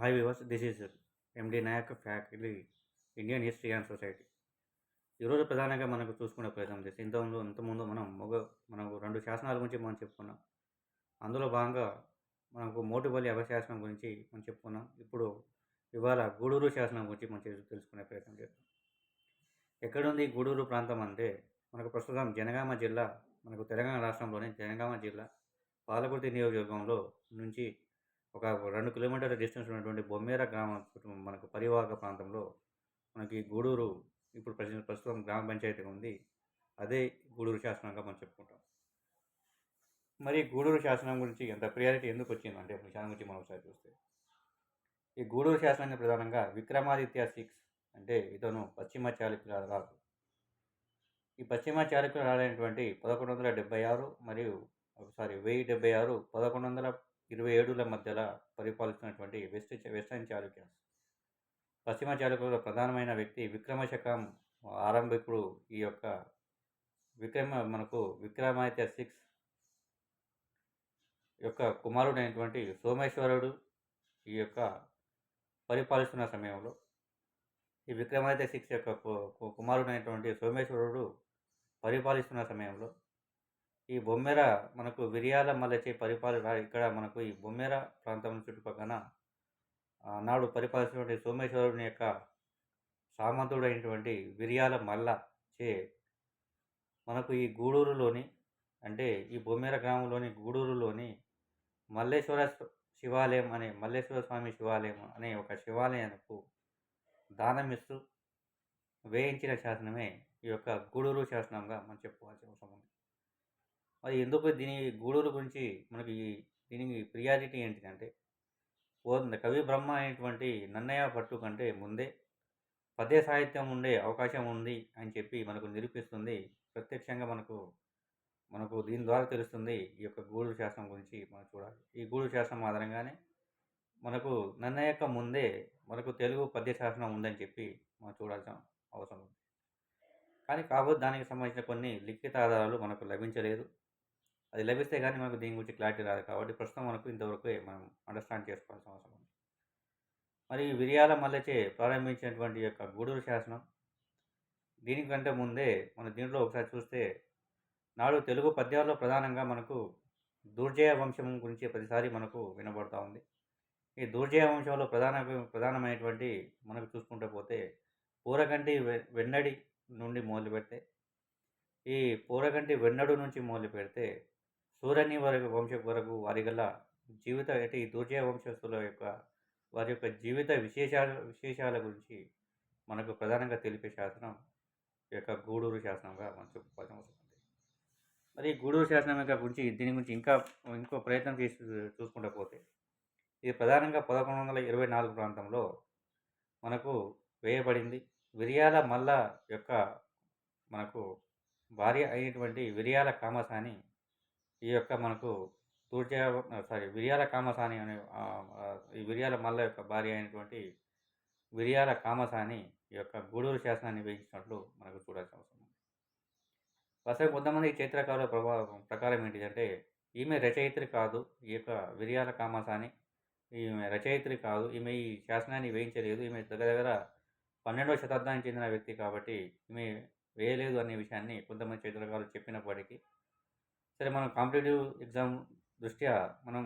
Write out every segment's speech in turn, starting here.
Hi viewers, this is MD Nayak faculty Indian history and society. ఈరోజు ప్రధానంగా మనకు చూసుకునే ప్రయత్నం చేస్తే ఇంతకుముందు మనకు 2 శాసనాల గురించి మనం చెప్పుకున్నాం. అందులో భాగంగా మనకు మోటుపల్లి అభయశాసనం గురించి మనం చెప్పుకున్నాం. ఇవాళ గూడూరు శాసనం గురించి మనం తెలుసుకునే ప్రయత్నం చేద్దాం. ఎక్కడుంది ఈ గూడూరు ప్రాంతం అంటే మనకు ప్రస్తుతం జనగామ జిల్లా, మనకు తెలంగాణ రాష్ట్రంలోని జనగామ జిల్లా పాలకుర్తి నియోజకవర్గంలో నుంచి ఒక 2 కిలోమీటర్ల డిస్టెన్స్ ఉన్నటువంటి బొమ్మేర గ్రామం మనకు పరివాహక ప్రాంతంలో మనకి గూడూరు ఇప్పుడు ప్రస్తుతం గ్రామ పంచాయతీగా ఉంది. అదే గూడూరు శాసనంగా మనం చెప్పుకుంటాం. మరి గూడూరు శాసనం గురించి ఎంత ప్రియారిటీ ఎందుకు వచ్చిందంటే ఈ శాసనం గురించి మనం ఒకసారి చూస్తే, ఈ గూడూరు శాసనాన్ని ప్రధానంగా విక్రమాదిత్య 6 అంటే ఇతను పశ్చిమ చాళుక్యుల రాజు. ఈ పశ్చిమ చాళుక్యుల రాజైనటువంటి 1176 మరియు 1076 1127ల మధ్యలో పరిపాలిస్తున్నటువంటి వెస్టర్న్ చాళుక్యాస్. పశ్చిమ చాళుక్యులలో ప్రధానమైన వ్యక్తి విక్రమశకం ఆరంభికుడు. ఈ యొక్క విక్రమాదిత్య 6 యొక్క కుమారుడైనటువంటి సోమేశ్వరుడు ఈ యొక్క పరిపాలిస్తున్న సమయంలో, ఈ విక్రమాదిత్య 6 యొక్క కుమారుడైనటువంటి సోమేశ్వరుడు పరిపాలిస్తున్న సమయంలో ఈ బొమ్మెర మనకు విరియాల మల్లచే ఇక్కడ మనకు ఈ బొమ్మెర ప్రాంతం చుట్టుపక్కల నాడు పరిపాలిస్తున్నటువంటి సోమేశ్వరుని యొక్క సామంతుడైనటువంటి విరియాల మల్ల చే మనకు ఈ గూడూరులోని, అంటే ఈ బొమ్మెర గ్రామంలోని గూడూరులోని మల్లేశ్వర స్వామి శివాలయం అనే ఒక శివాలయానికి దానం ఇస్తూ వేయించిన శాసనమే ఈ యొక్క గూడూరు శాసనంగా మనం చెప్పుకోవాల్సిన అవసరం ఉంది. మరి ఎందుకు గూడూరు గురించి దీనికి ప్రియారిటీ ఏంటిదంటే, కవి బ్రహ్మ అయినటువంటి నన్నయ్య భట్టు కంటే ముందే పద్య సాహిత్యం ఉండే అవకాశం ఉంది అని చెప్పి మనకు నిరూపిస్తుంది. ప్రత్యక్షంగా మనకు దీని ద్వారా తెలుస్తుంది. ఈ యొక్క గూడూరు శాసనం గురించి మనం చూడాలి. ఈ గూడూరు శాసనం ఆధారంగానే మనకు నన్నయ్యక ముందే మనకు తెలుగు పద్య శాసనం ఉందని చెప్పి మనం చూడాల్సిన అవసరం ఉంది. కాకపోతే దానికి సంబంధించిన కొన్ని లిఖిత ఆధారాలు మనకు లభించలేదు. అది లభిస్తే కానీ మనకు దీని గురించి క్లారిటీ రాదు. కాబట్టి ప్రస్తుతం మనకు ఇంతవరకు మనం అండర్స్టాండ్ చేసుకోవాల్సిన అవసరం ఉంది. మరి విరియాల మల్లచే ప్రారంభించినటువంటి యొక్క గూడూరు శాసనం, దీనికంటే ముందే మన దీంట్లో ఒకసారి చూస్తే, నాడు తెలుగు పద్యాల్లో ప్రధానంగా మనకు దుర్జయ వంశం గురించి ప్రతిసారి మనకు వినబడుతూ ఉంది. ఈ దుర్జయ వంశంలో ప్రధానమైనటువంటి మనకు చూసుకుంటూ పోతే పూరకంటి వెన్నడి నుండి మొదలు పెడితే, ఈ పూరకంటి వెన్నడు నుంచి మొదలు పెడితే సూరని వంశం వరకు వారిగల జీవిత, అంటే ఈ దుర్జయ వంశస్థుల యొక్క వారి యొక్క జీవిత విశేషాల గురించి మనకు ప్రధానంగా తెలిపే శాసనం ఈ యొక్క గూడూరు శాసనంగా మనం చెప్పుకోవాల్సిన అవసరం ఉంది. మరి గూడూరు శాసనం గురించి దీని గురించి ఇంకో ప్రయత్నం చేసి చూసుకుంటూ పోతే, ఇది ప్రధానంగా 1124 ప్రాంతంలో మనకు వేయబడింది. విరియాల మల్ల యొక్క మనకు భార్య అయినటువంటి విరియాల కామసాని ఈ యొక్క మనకు విరియాల కామసాని అనే ఈ విరియాల మల్ల యొక్క భార్య అయినటువంటి విరియాల కామసాని ఈ యొక్క గూడూరు శాసనాన్ని వేయించినట్లు మనకు చూడాల్సిన అవసరం ఉంది. అసలు కొంతమంది చరిత్రకారుల ప్రకారం ఏంటిదంటే, ఈమె రచయిత్రి కాదు, ఈ యొక్క విరియాల కామసాని ఈమె రచయిత్రి కాదు, ఈమె ఈ శాసనాన్ని వేయించలేదు, ఈమె దగ్గర 12వ శతాబ్దానికి చెందిన వ్యక్తి కాబట్టి ఈమె వేయలేదు అనే విషయాన్ని కొంతమంది చరిత్రకారులు చెప్పినప్పటికీ, సరే మనం కాంపిటేటివ్ ఎగ్జామ్ దృష్ట్యా మనం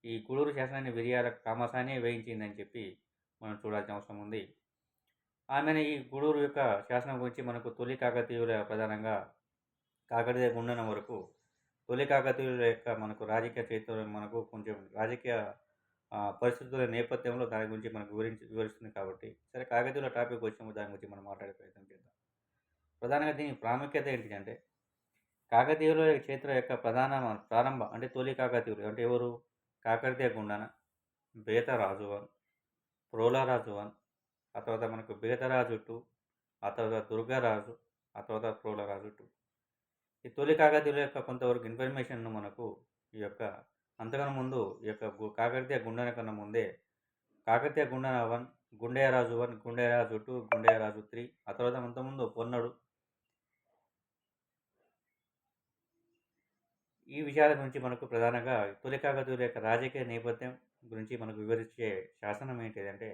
ఈ గూడూరు శాసనాన్ని విరియాల కామసానే వేయించిందని చెప్పి మనం చూడాల్సిన అవసరం ఉంది. ఆమెను ఈ గూడూరు యొక్క శాసనం గురించి మనకు తొలి కాకతీయుల, ప్రధానంగా కాకతీయ గుండెనం వరకు తొలి కాకతీయుల యొక్క మనకు రాజకీయ చరిత్ర, మనకు కొంచెం రాజకీయ పరిస్థితుల నేపథ్యంలో దాని గురించి మనకు వివరిస్తుంది. కాబట్టి సరే, కాకతీయుల టాపిక్ వచ్చినప్పుడు దాని గురించి మనం మాట్లాడే ప్రయత్నం చేద్దాం. ప్రధానంగా దీని ప్రాముఖ్యత ఏంటంటే, కాకతీయుల చరిత్ర యొక్క ప్రారంభ అంటే తొలి కాకతీయులు అంటే ఎవరు? కాకతీయ గుండన, బేతరాజు 1, ప్రోలరాజు 1, ఆ తర్వాత మనకు బేతరాజు 2, ఆ తర్వాత దుర్గారాజు, ఆ తర్వాత ప్రోలరాజు 2. ఈ తొలి కాకతీయుల యొక్క కొంతవరకు ఇన్ఫర్మేషన్ను మనకు ఈ యొక్క అంతకన్నా ముందు ఈ యొక్క కాకతీయ గుండెన కన్నా ముందే కాకతీయ గుండెన 1, గుండెరాజు 1, గుండెరాజు 2, గుండెరాజు 3, ఆ తర్వాత అంతకుముందు పొన్నడు, ఈ విషయాల గురించి మనకు ప్రధానంగా తొలి కాకతీయుల యొక్క రాజకీయ నేపథ్యం గురించి మనకు వివరించే శాసనం ఏంటిదంటే,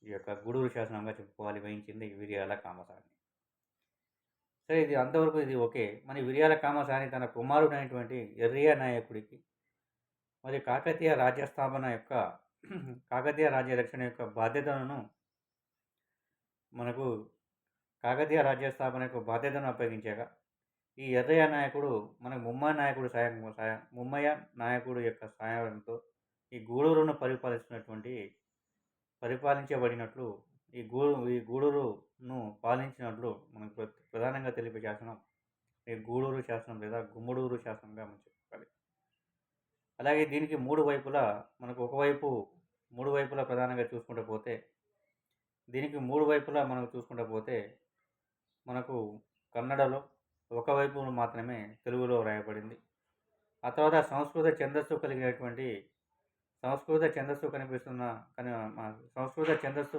ఈ యొక్క గూడూరు శాసనంగా చెప్పుకోవాలి. వహించింది విరియాల కామసాని. సరే, ఇది అంతవరకు ఇది ఓకే. మరి విరియాల కామసాని తన కుమారుడైనటువంటి ఎర్రయ్య నాయకుడికి మరి కాకతీయ రాజ్యస్థాపన యొక్క కాకతీయ రాజ్య రక్షణ యొక్క బాధ్యతలను మనకు కాకతీయ రాజ్య స్థాపన యొక్క బాధ్యతను అప్పగించాక, ఈ ఎర్రయ్య నాయకుడు మనకు ముమ్మయ్య నాయకుడు యొక్క సహాయంతో ఈ గూడూరును పరిపాలించబడినట్లు, ఈ గూడూరును పాలించినట్లు మనకు ప్రధానంగా తెలిపే శాసనం ఈ గూడూరు శాసనం లేదా గుమ్మడూరు శాసనంగా మనం చెప్పుకోవాలి. అలాగే దీనికి మూడు వైపులా ప్రధానంగా చూసుకుంటూ పోతే, దీనికి మూడు వైపులా మనం చూసుకుంటూ పోతే మనకు కన్నడలో ఒకవైపు మాత్రమే తెలుగులో రాయబడింది. ఆ తర్వాత సంస్కృత ఛందస్సు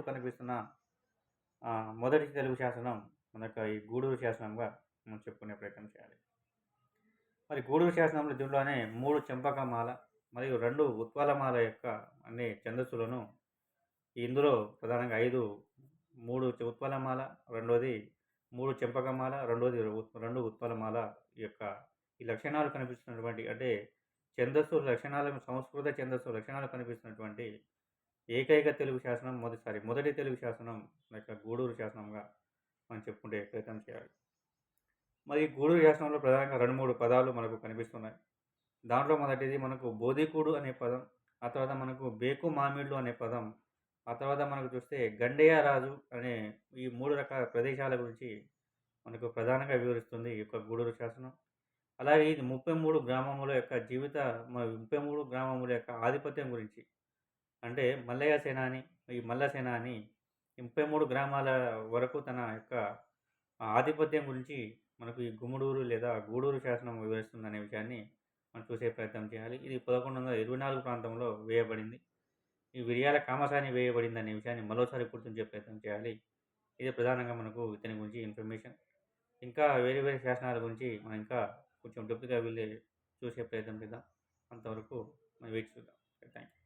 కనిపిస్తున్న మొదటి తెలుగు శాసనం మనకు ఈ గూడూరు శాసనంగా మనం చెప్పుకునే ప్రయత్నం చేయాలి. మరి గూడూరు శాసనంలో దీంట్లోనే 3 చెంపకమాల మరియు 2 ఉత్పలమాల యొక్క అన్ని ఛందస్సులను ఇందులో ప్రధానంగా 3 ఉత్పలమాల, రెండోది 3 చెంపకమాల, రెండోది 2 ఉత్పలమాల యొక్క ఈ లక్షణాలు కనిపిస్తున్నటువంటి, అంటే సంస్కృత ఛందస్సు లక్షణాలు కనిపిస్తున్నటువంటి ఏకైక తెలుగు శాసనం మొదటి తెలుగు శాసనం యొక్క గూడూరు శాసనంగా మనం చెప్పుకుంటే ప్రయత్నం చేయాలి. మరి గూడూరు శాసనంలో ప్రధానంగా 2-3 పదాలు మనకు కనిపిస్తున్నాయి. దాంట్లో మొదటిది మనకు బోధికుడు అనే పదం, ఆ తర్వాత మనకు బేకు మామిళ్ళు అనే పదం, ఆ తర్వాత మనకు చూస్తే గండయ్య రాజు అనే ఈ 3 రకాల ప్రదేశాల గురించి మనకు ప్రధానంగా వివరిస్తుంది ఈ యొక్క గూడూరు శాసనం. అలాగే ఇది 33 గ్రామముల యొక్క ఆధిపత్యం గురించి, అంటే మల్ల సేనాని 33 గ్రామాల వరకు తన యొక్క ఆధిపత్యం గురించి మనకు ఈ గుమ్మడూరు లేదా గూడూరు శాసనం వివరిస్తుందనే విషయాన్ని మనం చూసే ప్రయత్నం చేయాలి. ఇది 1124 ప్రాంతంలో వేయబడింది. ఈ విరియాల కామసాని వేయబడింది అనే విషయాన్ని మరోసారి గుర్తుంచే ప్రయత్నం చేయాలి. ఇది ప్రధానంగా మనకు ఇతని గురించి ఇన్ఫర్మేషన్. ఇంకా వేరే వేరే శాసనాల గురించి మనం ఇంకా కొంచెం డెప్త్గా వెళ్ళి చూసే ప్రయత్నం చేద్దాం. అంతవరకు మనం వెయిట్ చూద్దాం. Thank you.